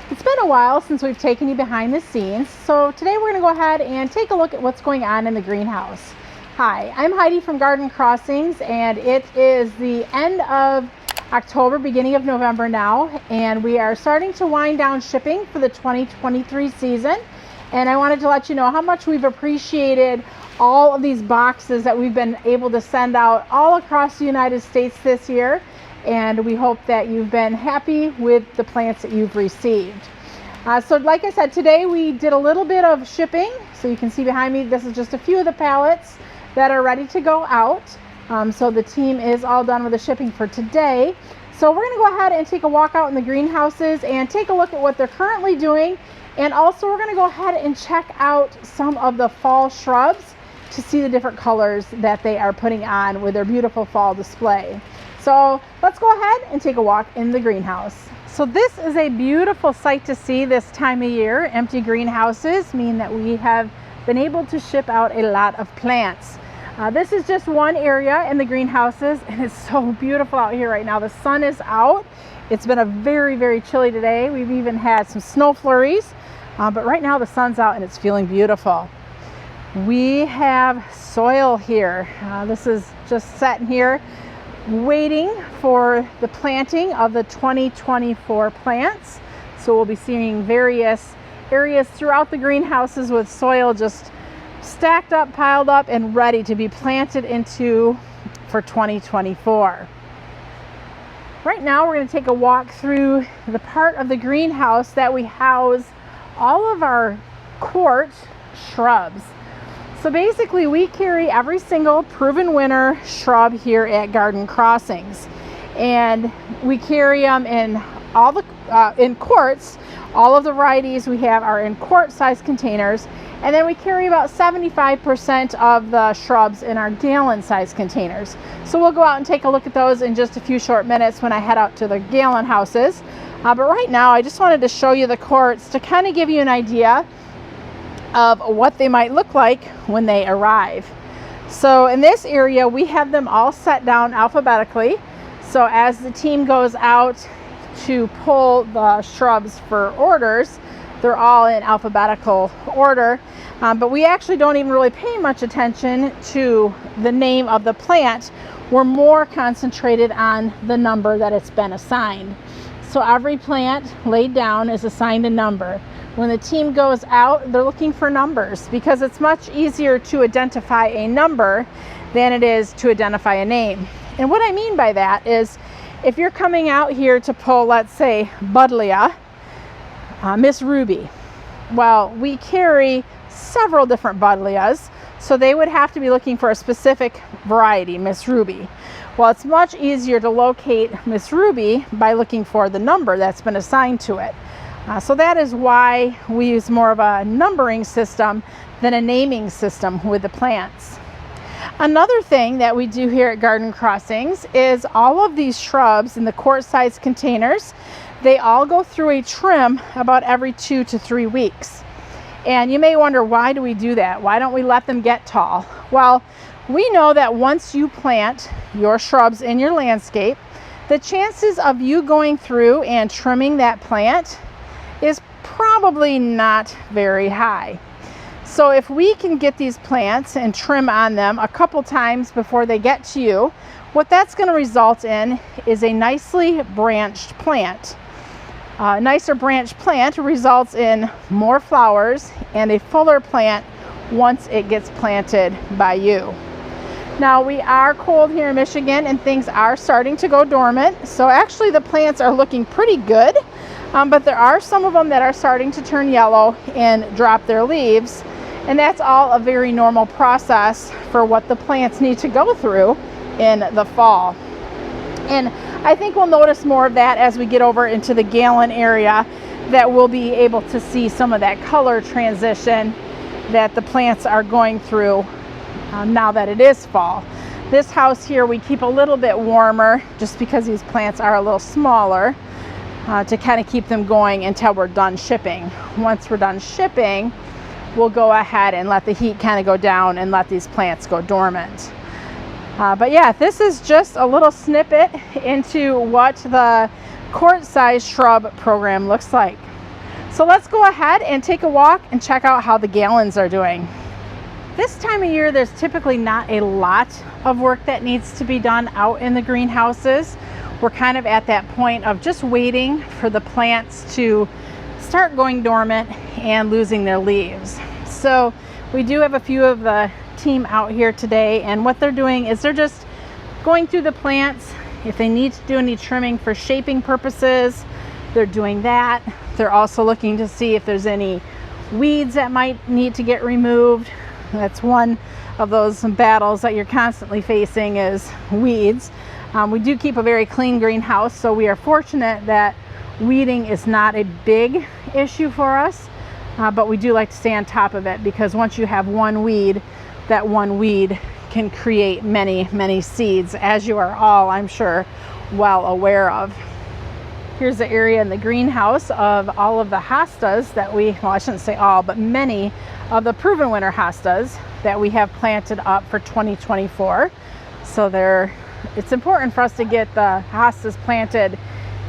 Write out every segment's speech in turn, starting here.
It's been a while since we've taken you behind the scenes, so today we're going to go ahead and take a look at what's going on in the greenhouse. Hi, I'm Heidi from Garden Crossings, and it is the end of October, beginning of November now, and we are starting to wind down shipping for the 2023 season. And I wanted to let you know how much we've appreciated all of these boxes that we've been able to send out all across the United States this year. And we hope that you've been happy with the plants that you've received. So like I said, today we did a little bit of shipping. So you can see behind me, this is just a few of the pallets that are ready to go out. So the team is all done with the shipping for today. So we're going to go ahead and take a walk out in the greenhouses and take a look at what they're currently doing. And also we're going to go ahead and check out some of the fall shrubs to see the different colors that they are putting on with their beautiful fall display. So let's go ahead and take a walk in the greenhouse. So this is a beautiful sight to see this time of year. Empty greenhouses mean that we have been able to ship out a lot of plants. This is just one area in the greenhouses, and it's so beautiful out here right now. The sun is out. It's been a very, very chilly today. We've even had some snow flurries, but right now the sun's out and it's feeling beautiful. We have soil here. This is just sitting here waiting for the planting of the 2024 plants. So we'll be seeing various areas throughout the greenhouses with soil just stacked up, piled up, and ready to be planted into for 2024. Right now we're going to take a walk through the part of the greenhouse that we house all of our quart shrubs. So basically we carry every single proven winner shrub here at Garden Crossings, and we carry them in all the in quarts. All of the varieties we have are in quart size containers, and then we carry about 75% of the shrubs in our gallon size containers. So we'll go out and take a look at those in just a few short minutes when I head out to the gallon houses. But right now I just wanted to show you the quarts to kind of give you an idea of what they might look like when they arrive. So in this area we have them all set down alphabetically. So as the team goes out to pull the shrubs for orders, they're all in alphabetical order, but we actually don't even really pay much attention to the name of the plant. We're more concentrated on the number that it's been assigned. So every plant laid down is assigned a number. When the team goes out, they're looking for numbers because it's much easier to identify a number than it is to identify a name. And what I mean by that is if you're coming out here to pull, let's say, Buddleia, Miss Ruby. Well, we carry several different Buddleias, so they would have to be looking for a specific variety, Miss Ruby. Well, it's much easier to locate Miss Ruby by looking for the number that's been assigned to it. So that is why we use more of a numbering system than a naming system with the plants. Another thing that we do here at Garden Crossings is all of these shrubs in the quart-sized containers, they all go through a trim about every 2 to 3 weeks. And you may wonder, why do we do that? Why don't we let them get tall? Well, we know that once you plant your shrubs in your landscape, the chances of you going through and trimming that plant is probably not very high. So if we can get these plants and trim on them a couple times before they get to you, what that's going to result in is a nicely branched plant. A nicer branched plant results in more flowers and a fuller plant once it gets planted by you. Now we are cold here in Michigan and things are starting to go dormant. So actually the plants are looking pretty good, but there are some of them that are starting to turn yellow and drop their leaves. And that's all a very normal process for what the plants need to go through in the fall. And I think we'll notice more of that as we get over into the gallon area, that we'll be able to see some of that color transition that the plants are going through now that it is fall. This house here we keep a little bit warmer just because these plants are a little smaller to kind of keep them going until we're done shipping. Once we're done shipping, we'll go ahead and let the heat kind of go down and let these plants go dormant. But yeah, this is just a little snippet into what the quart-size shrub program looks like. So let's go ahead and take a walk and check out how the gallons are doing. This time of year, there's typically not a lot of work that needs to be done out in the greenhouses. We're kind of at that point of just waiting for the plants to start going dormant and losing their leaves. So we do have a few of the team out here today, and what they're doing is they're just going through the plants. If they need to do any trimming for shaping purposes, they're doing that. They're also looking to see if there's any weeds that might need to get removed. That's one of those battles that you're constantly facing, is weeds. We do keep a very clean greenhouse, so we are fortunate that weeding is not a big issue for us, but we do like to stay on top of it, because once you have one weed, that one weed can create many seeds, as you are all, I'm sure, well aware of. Here's the area in the greenhouse of all of the hostas that well, I shouldn't say all, but many of the proven winter hostas that we have planted up for 2024. So it's important for us to get the hostas planted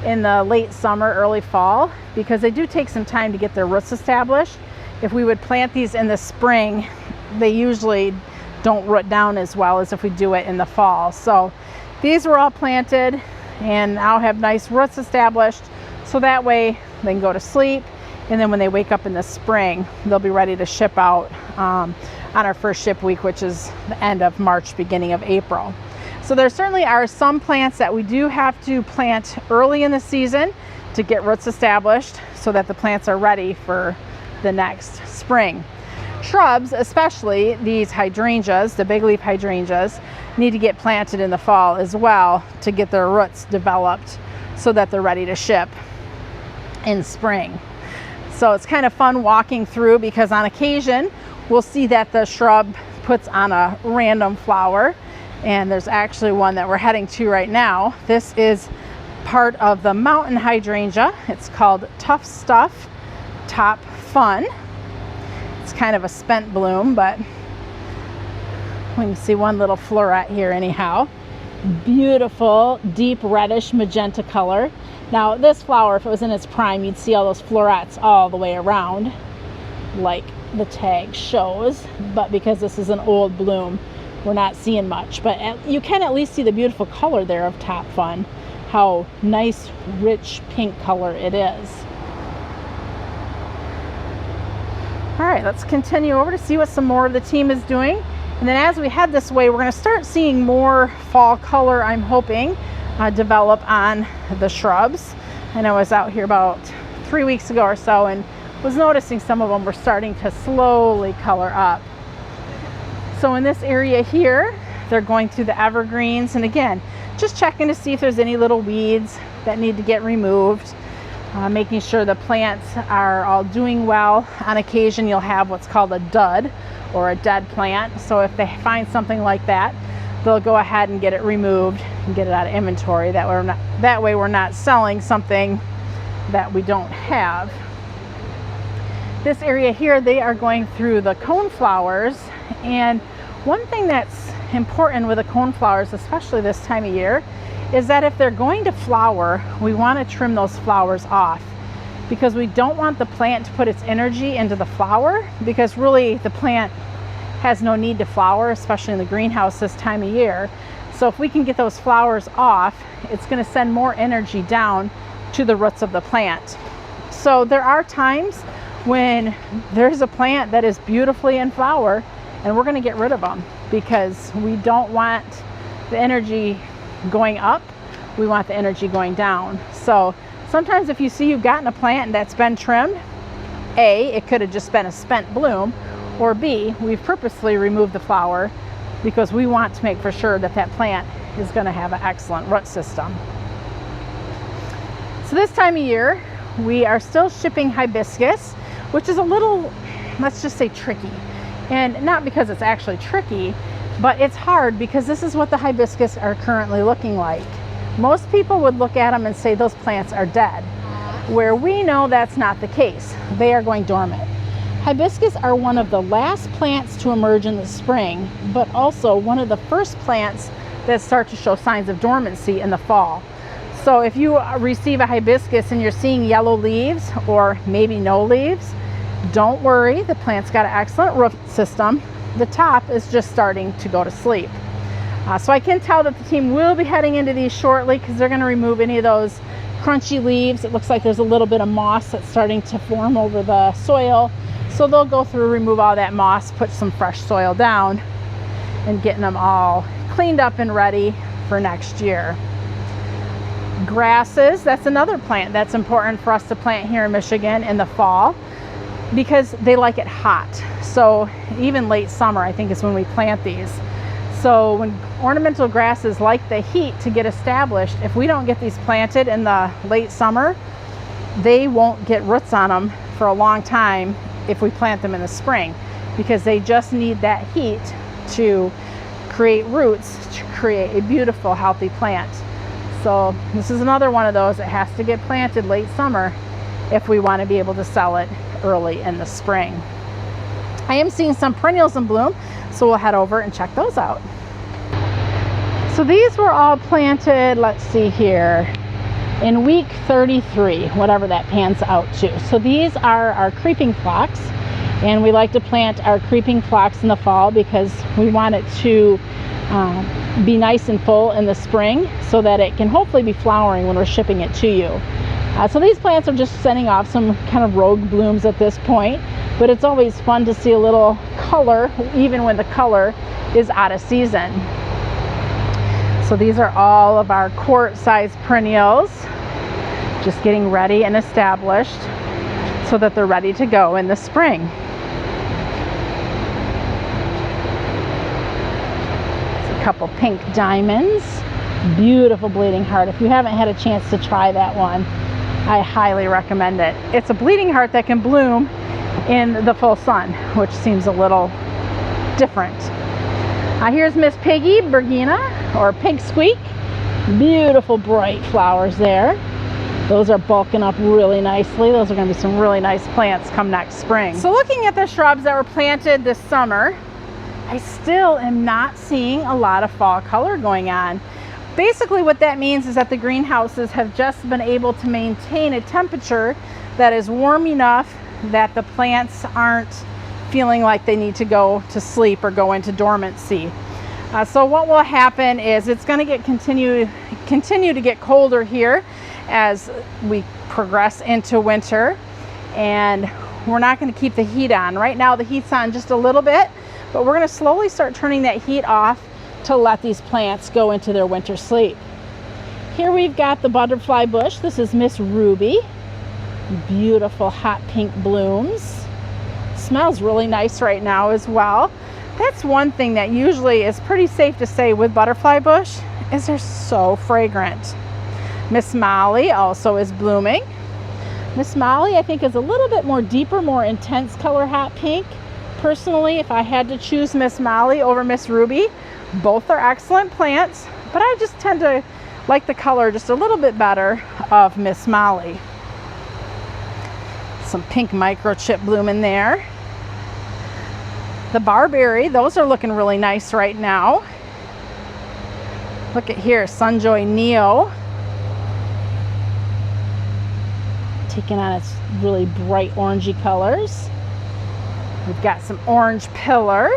in the late summer, early fall, because they do take some time to get their roots established. If we would plant these in the spring, they usually don't root down as well as if we do it in the fall. So these were all planted and now have nice roots established, so that way they can go to sleep, and then when they wake up in the spring, they'll be ready to ship out on our first ship week, which is the end of March, beginning of April. So there certainly are some plants that we do have to plant early in the season to get roots established so that the plants are ready for the next spring. Shrubs, especially these hydrangeas, the big leaf hydrangeas, need to get planted in the fall as well to get their roots developed so that they're ready to ship in spring. So it's kind of fun walking through, because on occasion we'll see that the shrub puts on a random flower, and there's actually one that we're heading to right now. This is part of the mountain hydrangea. It's called Tough Stuff Top Fun. It's kind of a spent bloom, but we can see one little floret here anyhow. Beautiful deep reddish magenta color. Now this flower, if it was in its prime, you'd see all those florets all the way around like the tag shows, but because this is an old bloom, we're not seeing much. But you can at least see the beautiful color there of Top Fun, how nice rich pink color it is. All right, let's continue over to see what some more of the team is doing. And then as we head this way, we're going to start seeing more fall color, I'm hoping, develop on the shrubs. And I was out here about 3 weeks ago or so and was noticing some of them were starting to slowly color up. So in this area here, they're going through the evergreens, and again, just checking to see if there's any little weeds that need to get removed. Making sure the plants are all doing well. On occasion, you'll have what's called a dud, or a dead plant. So if they find something like that, they'll go ahead and get it removed and get it out of inventory. That way we're not selling something that we don't have. This area here, they are going through the cone flowers, and one thing that's important with the cone flowers, especially this time of year, is that if they're going to flower, we want to trim those flowers off, because we don't want the plant to put its energy into the flower, because really the plant has no need to flower, especially in the greenhouse this time of year. So if we can get those flowers off, it's going to send more energy down to the roots of the plant. So there are times when there's a plant that is beautifully in flower and we're going to get rid of them, because we don't want the energy going up, we want the energy going down. So sometimes if you see you've gotten a plant that's been trimmed, A, it could have just been a spent bloom, or B, we've purposely removed the flower because we want to make for sure that that plant is going to have an excellent root system. So this time of year, we are still shipping hibiscus, which is a little, let's just say, tricky. And not because it's actually tricky, but it's hard because this is what the hibiscus are currently looking like. Most people would look at them and say those plants are dead, where we know that's not the case. They are going dormant. Hibiscus are one of the last plants to emerge in the spring, but also one of the first plants that start to show signs of dormancy in the fall. So if you receive a hibiscus and you're seeing yellow leaves or maybe no leaves, don't worry, the plant's got an excellent root system. The top is just starting to go to sleep. So I can tell that the team will be heading into these shortly because they're going to remove any of those crunchy leaves. It looks like there's a little bit of moss that's starting to form over the soil. So they'll go through, remove all that moss, put some fresh soil down, and getting them all cleaned up and ready for next year. Grasses, that's another plant that's important for us to plant here in Michigan in the fall because they like it hot. So even late summer, I think, is when we plant these. So when ornamental grasses like the heat to get established, if we don't get these planted in the late summer, they won't get roots on them for a long time if we plant them in the spring, because they just need that heat to create roots to create a beautiful, healthy plant. So this is another one of those that has to get planted late summer if we want to be able to sell it early in the spring. I am seeing some perennials in bloom, so we'll head over and check those out. So these were all planted, let's see here, in week 33, whatever that pans out to. So these are our creeping phlox, and we like to plant our creeping phlox in the fall because we want it to be nice and full in the spring so that it can hopefully be flowering when we're shipping it to you. So these plants are just sending off some kind of rogue blooms at this point, but it's always fun to see a little color even when the color is out of season. So these are all of our quart-sized perennials, just getting ready and established so that they're ready to go in the spring. Couple pink diamonds, beautiful bleeding heart. If you haven't had a chance to try that one, I highly recommend it. It's a bleeding heart that can bloom in the full sun, which seems a little different. Here's Miss Piggy Bergina, or Pig Squeak. Beautiful bright flowers there. Those are bulking up really nicely. Those are going to be some really nice plants come next spring. So looking at the shrubs that were planted this summer, I still am not seeing a lot of fall color going on. Basically what that means is that the greenhouses have just been able to maintain a temperature that is warm enough that the plants aren't feeling like they need to go to sleep or go into dormancy. So what will happen is it's going to continue to get colder here as we progress into winter, and we're not going to keep the heat on. Right now the heat's on just a little bit, but we're going to slowly start turning that heat off to let these plants go into their winter sleep. Here we've got the butterfly bush. This is Miss Ruby. Beautiful hot pink blooms. Smells really nice right now as well. That's one thing that usually is pretty safe to say with butterfly bush, is they're so fragrant. Miss Molly also is blooming. Miss Molly, I think, is a little bit more deeper, more intense color hot pink. Personally, if I had to choose Miss Molly over Miss Ruby, both are excellent plants, but I just tend to like the color just a little bit better of Miss Molly. Some pink microchip bloom in there. The barberry, those are looking really nice right now. Look at here, Sunjoy Neo. Taking on its really bright orangey colors. We've got some orange pillar.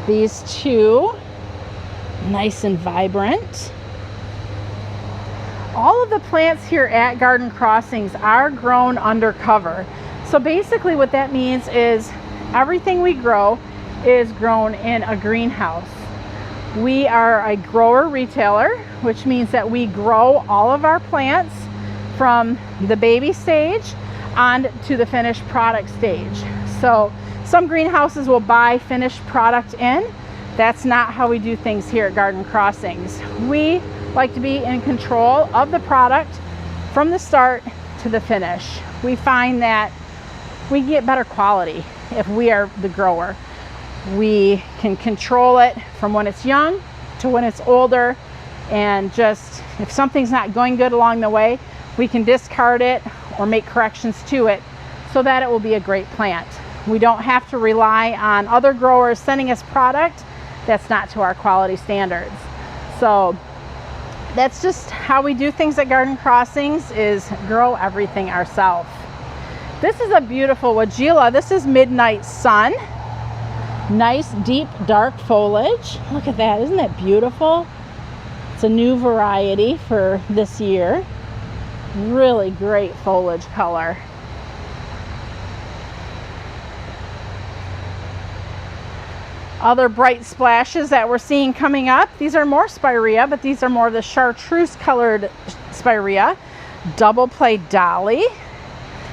These two, nice and vibrant. All of the plants here at Garden Crossings are grown under cover. So basically what that means is everything we grow is grown in a greenhouse. We are a grower retailer, which means that we grow all of our plants from the baby stage on to the finished product stage. So some greenhouses will buy finished product in. That's not how we do things here at Garden Crossings. We like to be in control of the product from the start to the finish. We find that we get better quality if we are the grower. We can control it from when it's young to when it's older, and just if something's not going good along the way, we can discard it or make corrections to it so that it will be a great plant. We don't have to rely on other growers sending us product that's not to our quality standards. So that's just how we do things at Garden Crossings, is grow everything ourselves. This is a beautiful Weigela. This is Midnight Sun. Nice deep dark foliage. Look at that, isn't that beautiful? It's a new variety for this year. Really great foliage color. Other bright splashes that we're seeing coming up, these are more spirea, but these are more of the chartreuse colored spirea. Double play dolly.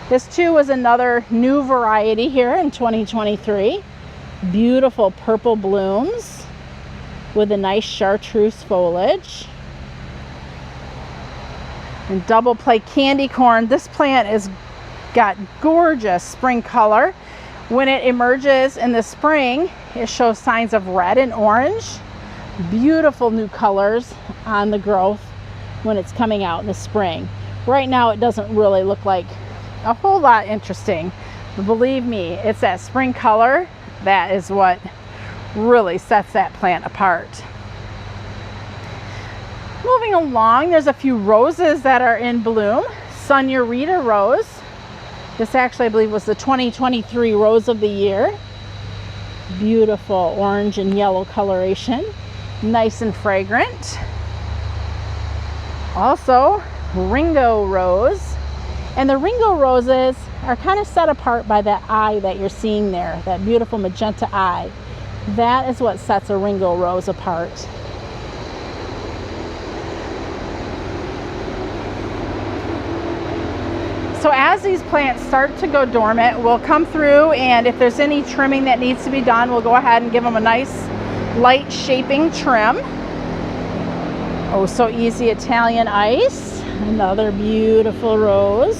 This too was another new variety here in 2023. Beautiful purple blooms with a nice chartreuse foliage. And double play candy corn. This plant has got gorgeous spring color. When it emerges in the spring, it shows signs of red and orange. Beautiful new colors on the growth when it's coming out in the spring. Right now it doesn't really look like a whole lot interesting, but believe me, it's that spring color that is what really sets that plant apart. Moving along, there's a few roses that are in bloom. Senorita Rose. This actually, I believe, was the 2023 Rose of the Year. Beautiful orange and yellow coloration. Nice and fragrant. Also, Ringo Rose. And the Ringo Roses are kind of set apart by that eye that you're seeing there, that beautiful magenta eye. That is what sets a Ringo Rose apart. So as these plants start to go dormant, we'll come through, and if there's any trimming that needs to be done, we'll go ahead and give them a nice light shaping trim. Oh, so easy Italian ice. Another beautiful rose.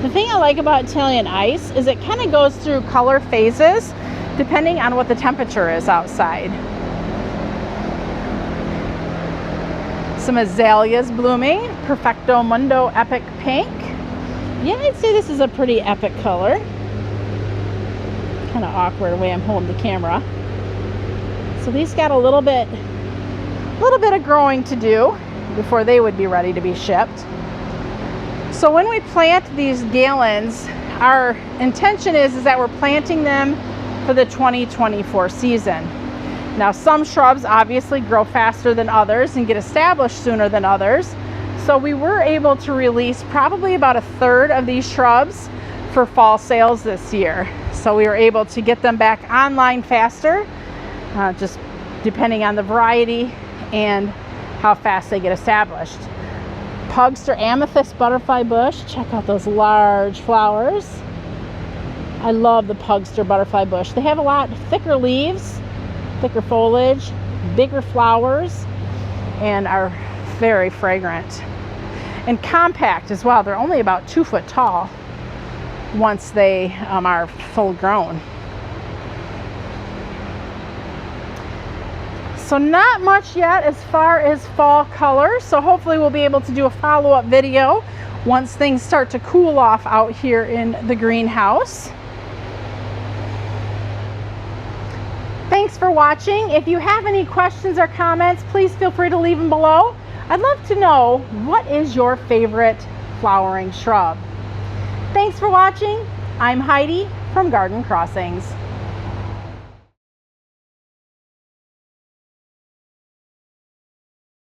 The thing I like about Italian ice is it kind of goes through color phases depending on what the temperature is outside. Some azaleas blooming. Perfecto Mundo Epic Pink. Yeah, I'd say this is a pretty epic color. Kind of awkward the way I'm holding the camera. So these got a little bit of growing to do before they would be ready to be shipped. So when we plant these gallons, our intention is that we're planting them for the 2024 season. Now, some shrubs obviously grow faster than others and get established sooner than others. So we were able to release probably about a third of these shrubs for fall sales this year. So we were able to get them back online faster, just depending on the variety and how fast they get established. Pugster Amethyst Butterfly Bush. Check out those large flowers. I love the Pugster Butterfly Bush. They have a lot thicker leaves, thicker foliage, bigger flowers, and are very fragrant. And compact as well. They're only about 2 foot tall once they are full grown. So not much yet as far as fall colors. So hopefully we'll be able to do a follow-up video once things start to cool off out here in the greenhouse. Thanks for watching. If you have any questions or comments, please feel free to leave them below. I'd love to know, what is your favorite flowering shrub? Thanks for watching. I'm Heidi from Garden Crossings.